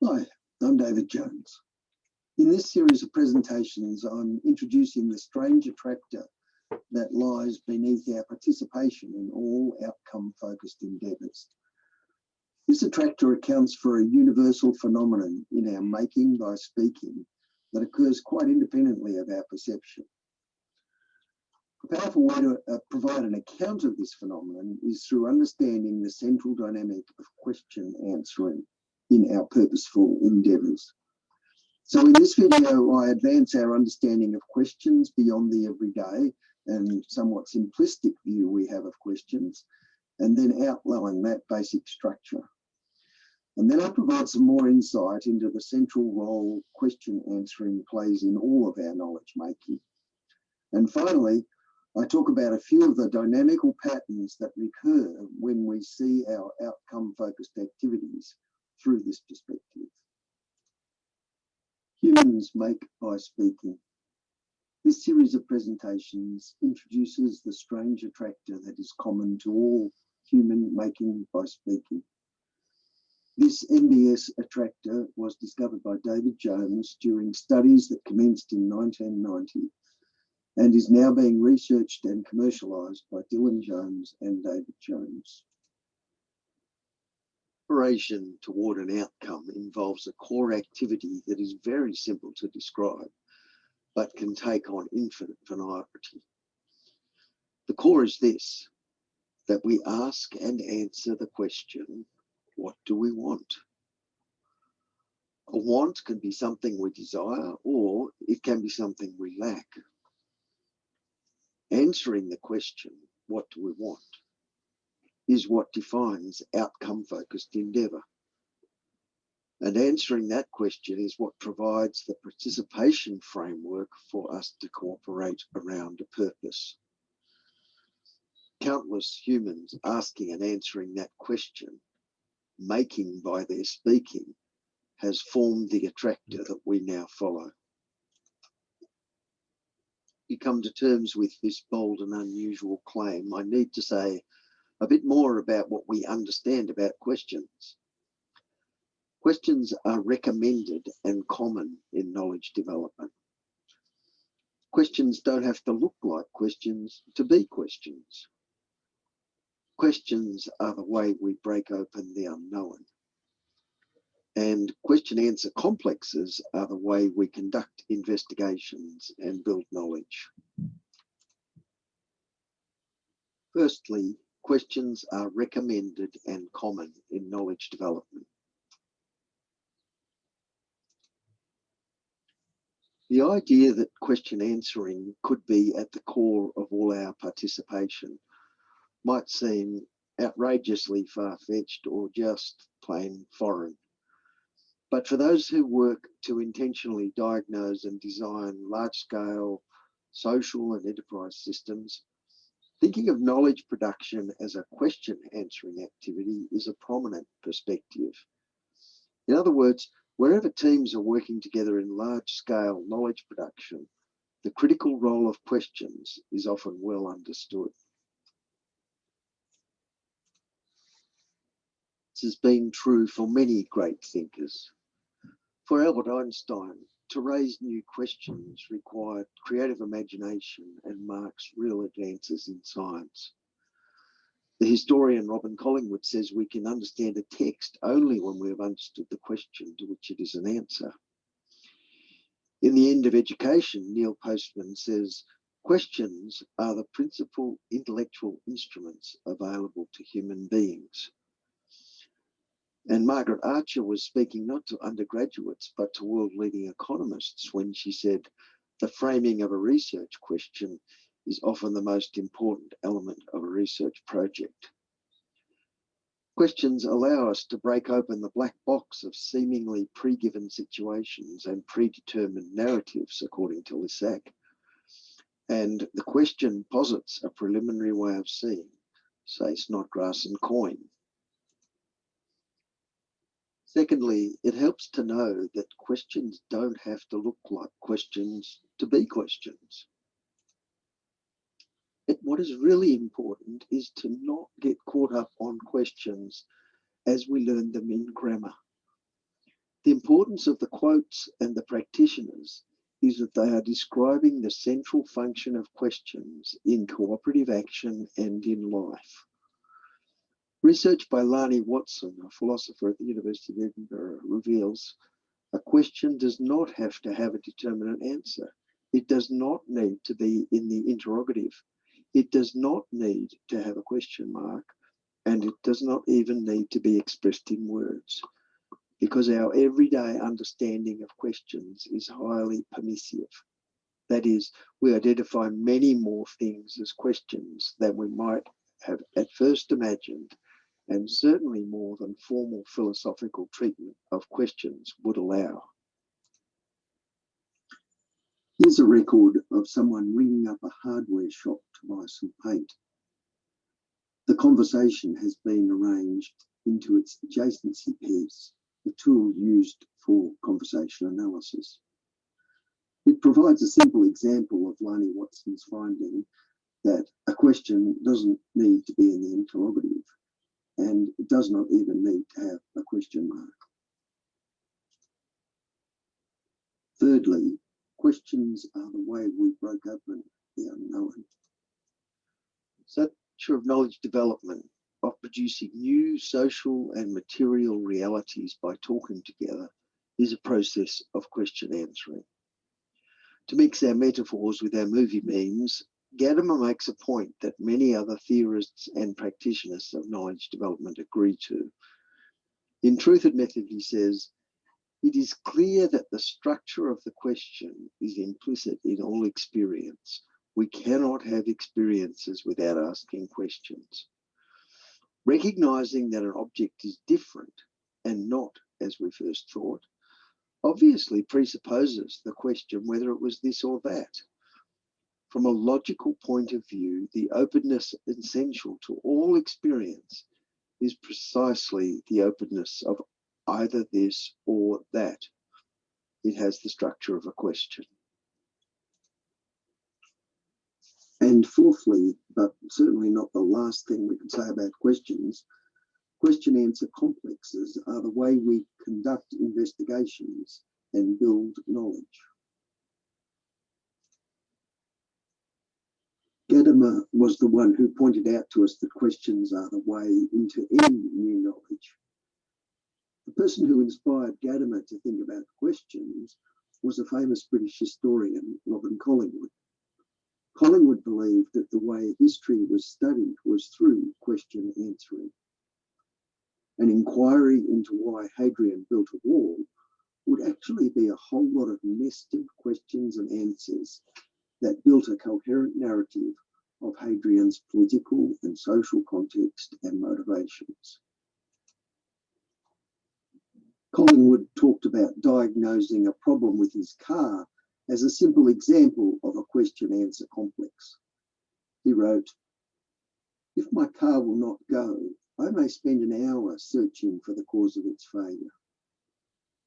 Hi, I'm David Jones. In this series of presentations, I'm introducing the strange attractor that lies beneath our participation in all outcome-focused endeavours. This attractor accounts for a universal phenomenon in our making by speaking that occurs quite independently of our perception. A powerful way to provide an account of this phenomenon is through understanding the central dynamic of question answering in our purposeful endeavours. So in this video, I advance our understanding of questions beyond the everyday and somewhat simplistic view we have of questions, and then outline that basic structure. And then I provide some more insight into the central role question answering plays in all of our knowledge making. And finally, I talk about a few of the dynamical patterns that recur when we see our outcome-focused activities through this perspective. Humans make by speaking. This series of presentations introduces the strange attractor that is common to all human making by speaking. This MBS attractor was discovered by David Jones during studies that commenced in 1990 and is now being researched and commercialised by Dylan Jones and David Jones. Operation toward an outcome involves a core activity that is very simple to describe, but can take on infinite variety. The core is this, that we ask and answer the question, what do we want? A want can be something we desire, or it can be something we lack. Answering the question, what do we want, is what defines outcome-focused endeavour. And answering that question is what provides the participation framework for us to cooperate around a purpose. Countless humans asking and answering that question, making by their speaking, has formed the attractor that we now follow. To come to terms with this bold and unusual claim, I need to say a bit more about what we understand about questions. Questions are recommended and common in knowledge development. Questions don't have to look like questions to be questions. Questions are the way we break open the unknown. And question-answer complexes are the way we conduct investigations and build knowledge. Firstly, questions are recommended and common in knowledge development. The idea that question answering could be at the core of all our participation might seem outrageously far-fetched or just plain foreign. But for those who work to intentionally diagnose and design large-scale social and enterprise systems, thinking of knowledge production as a question answering activity is a prominent perspective. In other words, wherever teams are working together in large-scale knowledge production, the critical role of questions is often well understood. This has been true for many great thinkers. For Albert Einstein, to raise new questions required creative imagination and marks real advances in science. The historian Robin Collingwood says we can understand a text only when we have understood the question to which it is an answer. In The End of Education, Neil Postman says, questions are the principal intellectual instruments available to human beings. And Margaret Archer was speaking not to undergraduates, but to world-leading economists when she said, the framing of a research question is often the most important element of a research project. Questions allow us to break open the black box of seemingly pre-given situations and predetermined narratives, according to Lissac. And the question posits a preliminary way of seeing, say Snodgrass and Coyne. Secondly, it helps to know that questions don't have to look like questions to be questions. What is really important is to not get caught up on questions as we learn them in grammar. The importance of the quotes and the practitioners is that they are describing the central function of questions in cooperative action and in life. Research by Lani Watson, a philosopher at the University of Edinburgh, reveals a question does not have to have a determinate answer. It does not need to be in the interrogative. It does not need to have a question mark, and it does not even need to be expressed in words, because our everyday understanding of questions is highly permissive. That is, we identify many more things as questions than we might have at first imagined, and certainly more than formal philosophical treatment of questions would allow. Here's a record of someone ringing up a hardware shop to buy some paint. The conversation has been arranged into its adjacency pairs, the tool used for conversation analysis. It provides a simple example of Lani Watson's finding that a question doesn't need to be in the interrogative, and it does not even need to have a question mark. Thirdly, questions are the way we broke open the unknown. Such of knowledge development, of producing new social and material realities by talking together, is a process of question answering. To mix our metaphors with our movie memes, Gadamer makes a point that many other theorists and practitioners of knowledge development agree to. In Truth and Method, he says, it is clear that the structure of the question is implicit in all experience. We cannot have experiences without asking questions. Recognizing that an object is different and not as we first thought, obviously presupposes the question whether it was this or that. From a logical point of view, the openness essential to all experience is precisely the openness of either this or that. It has the structure of a question. And fourthly, but certainly not the last thing we can say about questions, question-answer complexes are the way we conduct investigations and build knowledge. Gadamer was the one who pointed out to us that questions are the way into any new knowledge. The person who inspired Gadamer to think about questions was a famous British historian, Robin Collingwood. Collingwood believed that the way history was studied was through question answering. An inquiry into why Hadrian built a wall would actually be a whole lot of nested questions and answers that built a coherent narrative of Hadrian's political and social context and motivations. Collingwood talked about diagnosing a problem with his car as a simple example of a question-answer complex. He wrote, "If my car will not go, I may spend an hour searching for the cause of its failure.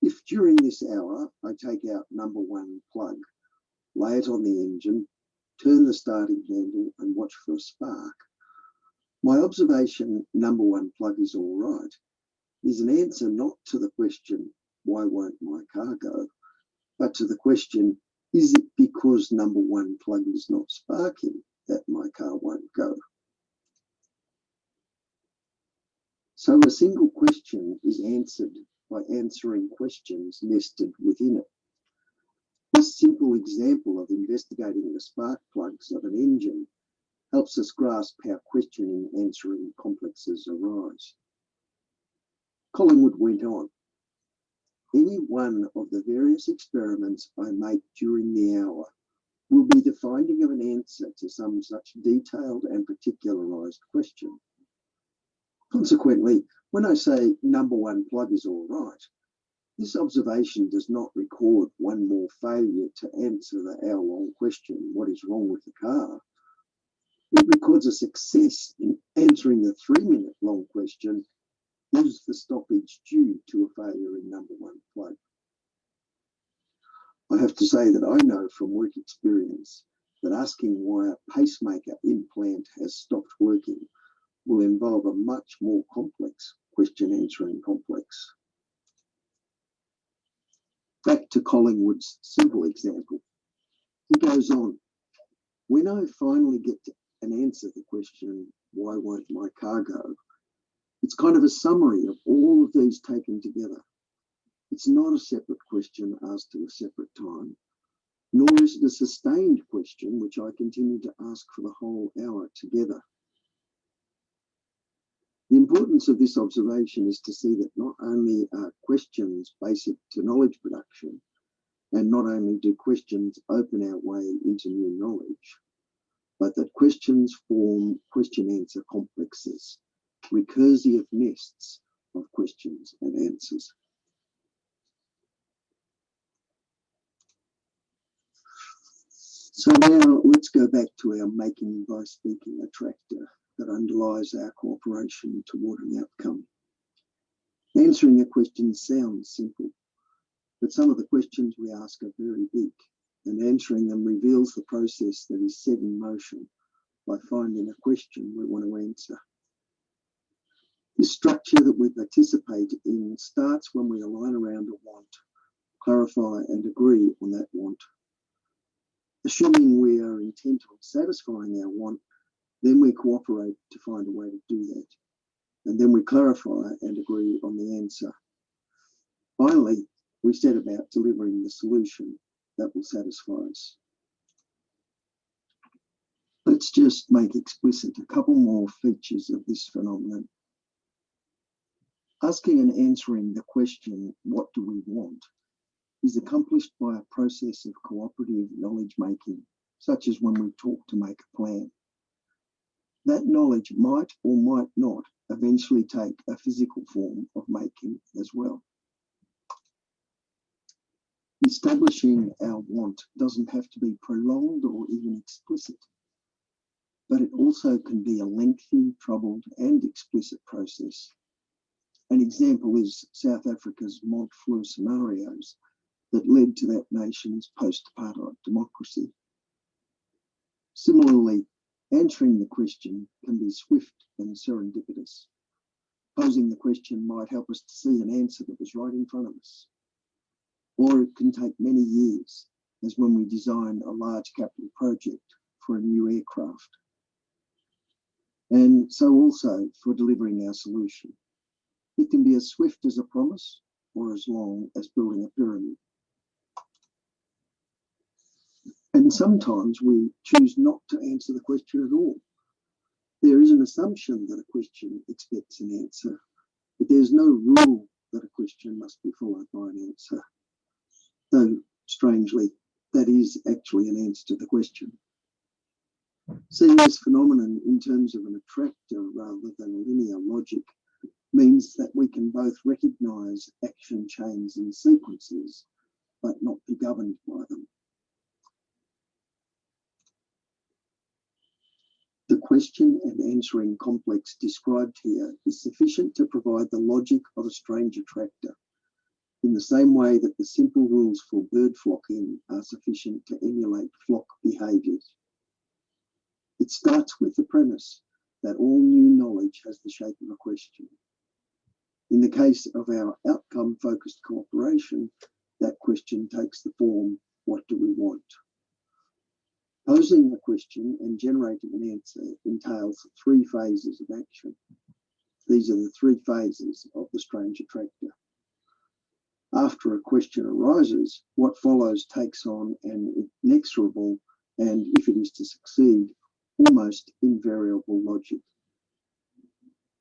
If during this hour I take out number 1 plug, lay it on the engine, turn the starting handle and watch for a spark, my observation number 1 plug is all right is an answer not to the question, why won't my car go, but to the question, is it because number 1 plug is not sparking that my car won't go?" So a single question is answered by answering questions nested within it. This simple example of investigating the spark plugs of an engine helps us grasp how questioning and answering complexes arise. Collingwood went on, "Any one of the various experiments I make during the hour will be the finding of an answer to some such detailed and particularized question. Consequently, when I say number 1 plug is all right, this observation does not record one more failure to answer the hour-long question, what is wrong with the car? It records a success in answering the 3-minute-long question, is the stoppage due to a failure in number 1 plug?" I have to say that I know from work experience that asking why a pacemaker implant has stopped working will involve a much more complex question answering complex. Back to Collingwood's simple example. He goes on, when I finally get to answer the question, why won't my car go? It's kind of a summary of all of these taken together. It's not a separate question asked at a separate time, nor is it a sustained question which I continue to ask for the whole hour together. The importance of this observation is to see that not only are questions basic to knowledge production, and not only do questions open our way into new knowledge, but that questions form question-answer complexes, recursive nests of questions and answers. So now let's go back to our making by speaking attractor that underlies our cooperation toward an outcome. Answering a question sounds simple, but some of the questions we ask are very big, and answering them reveals the process that is set in motion by finding a question we want to answer. This structure that we participate in starts when we align around a want, clarify and agree on that want. Assuming we are intent on satisfying our want, then we cooperate to find a way to do that. And then we clarify and agree on the answer. Finally, we set about delivering the solution that will satisfy us. Let's just make explicit a couple more features of this phenomenon. Asking and answering the question, what do we want, is accomplished by a process of cooperative knowledge making, such as when we talk to make a plan. That knowledge might or might not eventually take a physical form of making as well. Establishing our want doesn't have to be prolonged or even explicit, but it also can be a lengthy, troubled and explicit process. An example is South Africa's Montfleur scenarios that led to that nation's post-apartheid democracy. Similarly, answering the question can be swift and serendipitous. Posing the question might help us to see an answer that was right in front of us. Or it can take many years, as when we design a large capital project for a new aircraft. And so also for delivering our solution. It can be as swift as a promise or as long as building a pyramid. And sometimes we choose not to answer the question at all. There is an assumption that a question expects an answer, but there's no rule that a question must be followed by an answer. Though, strangely, that is actually an answer to the question. Seeing this phenomenon in terms of an attractor rather than a linear logic means that we can both recognise action chains and sequences, but not be governed by them. The question and answering complex described here is sufficient to provide the logic of a strange attractor, in the same way that the simple rules for bird flocking are sufficient to emulate flock behaviours. It starts with the premise that all new knowledge has the shape of a question. In the case of our outcome-focused cooperation, that question takes the form, what do we want? Posing the question and generating an answer entails 3 phases of action. These are the 3 phases of the strange attractor. After a question arises, what follows takes on an inexorable and, if it is to succeed, almost invariable logic.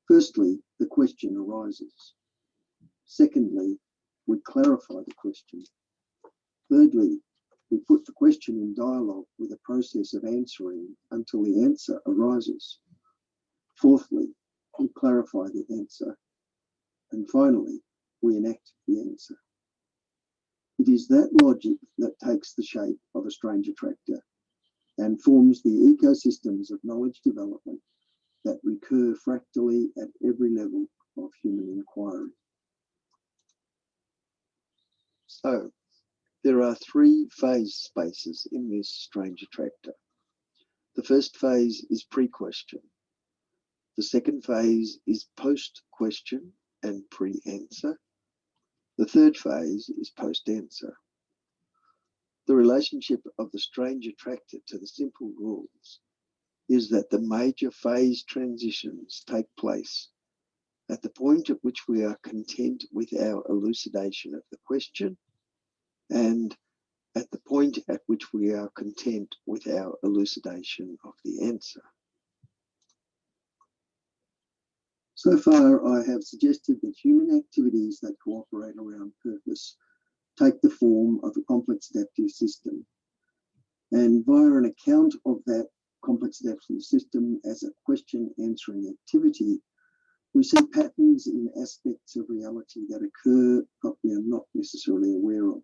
Firstly, the question arises. Secondly, we clarify the question. Thirdly, we put the question in dialogue with a process of answering until the answer arises. Fourthly, we clarify the answer. And finally, we enact the answer. It is that logic that takes the shape of a strange attractor and forms the ecosystems of knowledge development that recur fractally at every level of human inquiry. So, there are 3 phase spaces in this strange attractor. The first phase is pre-question. The second phase is post-question and pre-answer. The third phase is post-answer. The relationship of the strange attractor to the simple rules is that the major phase transitions take place at the point at which we are content with our elucidation of the question and at the point at which we are content with our elucidation of the answer. So far, I have suggested that human activities that cooperate around purpose take the form of a complex adaptive system. And via an account of that complex adaptive system as a question-answering activity, we see patterns in aspects of reality that occur but we are not necessarily aware of.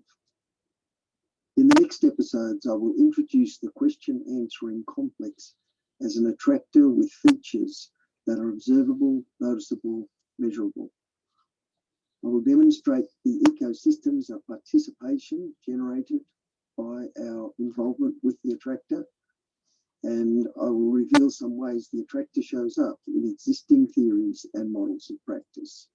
In the next episodes, I will introduce the question-answering complex as an attractor with features that are observable, noticeable, measurable. I will demonstrate the ecosystems of participation generated by our involvement with the attractor, and I will reveal some ways the attractor shows up in existing theories and models of practice.